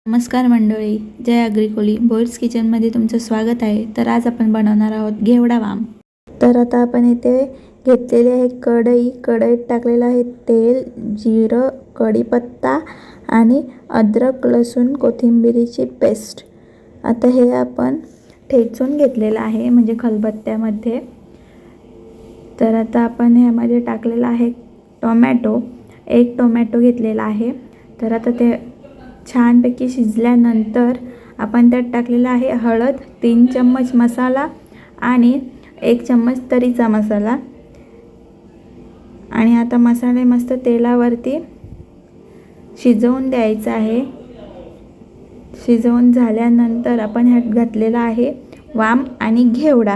नमस्कार मंडळी, जय अग्रिकोली बोर्ड्स किचनमध्ये तुमचं स्वागत आहे। तर आज आपण बनवणार आहोत घेवडा वाम। तर आता आपण इथे घेतलेले आहे कढईत टाकलेलं आहे तेल, जिरं, कढीपत्ता आणि अद्रक लसूण कोथिंबीरीची पेस्ट। आता हे आपण ठेचून घेतलेलं आहे म्हणजे खलबत्त्यामध्ये। तर आता आपण ह्यामध्ये टाकलेला आहे टोमॅटो, एक टोमॅटो घेतलेला आहे। तर आता ते छानपैकी शिजल्यानंतर आपण त्यात टाकलेला आहे हळद, 3 चम्मच मसाला आणि 1 चम्मच तरीचा मसाला। आणि आता मसाले मस्त तेलावरती शिजवून द्यायचा आहे। शिजवून झाल्यानंतर आपण ह्यात घातलेला आहे वाम आणि घेवडा।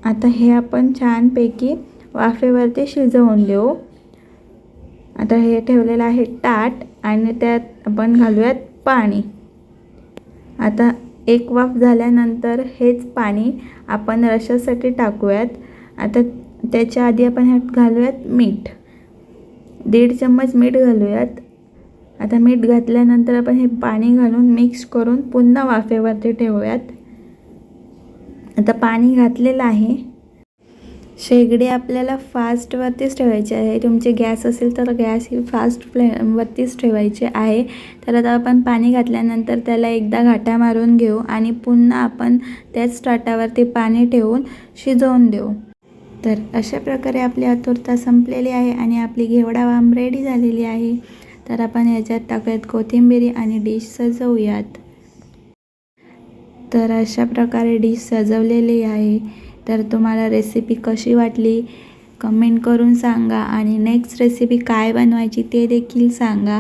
आता हे आपण छानपैकी वाफेवरती शिजवून देऊ। आता हे ठेवलेलं आहे ताट आणि त्यात आपण घालूयात पाणी। आता एक वाफ झाल्यानंतर हेच पाणी आपण रश्श्यासाठी टाकूयात। आता त्याच्या आधी आपण ह्यात घालूयात मीठ, 1.5 चम्मच मीठ घालूयात। आता मीठ घातल्यानंतर आपण हे पाणी घालून मिक्स करून पुन्हा वाफेवरती ठेवूयात। आता पाणी घातलेलं आहे। शेगडी आपल्याला फास्टवरतीच ठेवायची आहे। तुमचे गॅस असेल तर गॅस ही फास्ट फ्लेमवरतीच ठेवायचे आहे। तर आता आपण पाणी घातल्यानंतर त्याला एकदा घाटा मारून घेऊ आणि पुन्हा आपण त्याच ताटावरती पाणी ठेवून शिजवून देऊ। तर अशा प्रकारे आपली आतुरता संपलेली आहे आणि आपली घेवडा वाम रेडी झालेली आहे। तर आपण याच्यात टाकूयात कोथिंबीर आणि डिश सजवूयात। तर अशा प्रकारे डिश सजवलेली आहे। तर तुम्हाला रेसिपी कशी वाटली कमेंट करून सांगा आणि नेक्स्ट रेसिपी काय बनवायची ते देखील सांगा।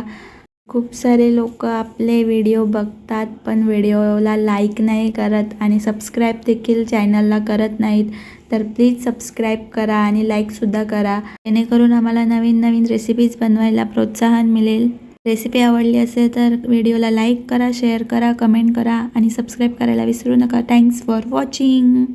खूप सारे लोक आपले व्हिडिओ बघतात पण व्हिडिओला लाईक नाही करत आणि सबस्क्राईब देखील चॅनलला करत नाहीत। तर प्लीज सबस्क्राईब करा आणि लाईकसुद्धा करा, जेणेकरून आम्हाला नवीन नवीन रेसिपीज बनवायला प्रोत्साहन मिळेल। रेसिपी आवडली असेल तर व्हिडिओला लाईक करा, शेअर करा, कमेंट करा आणि सबस्क्राईब करायला विसरू नका। Thanks for watching.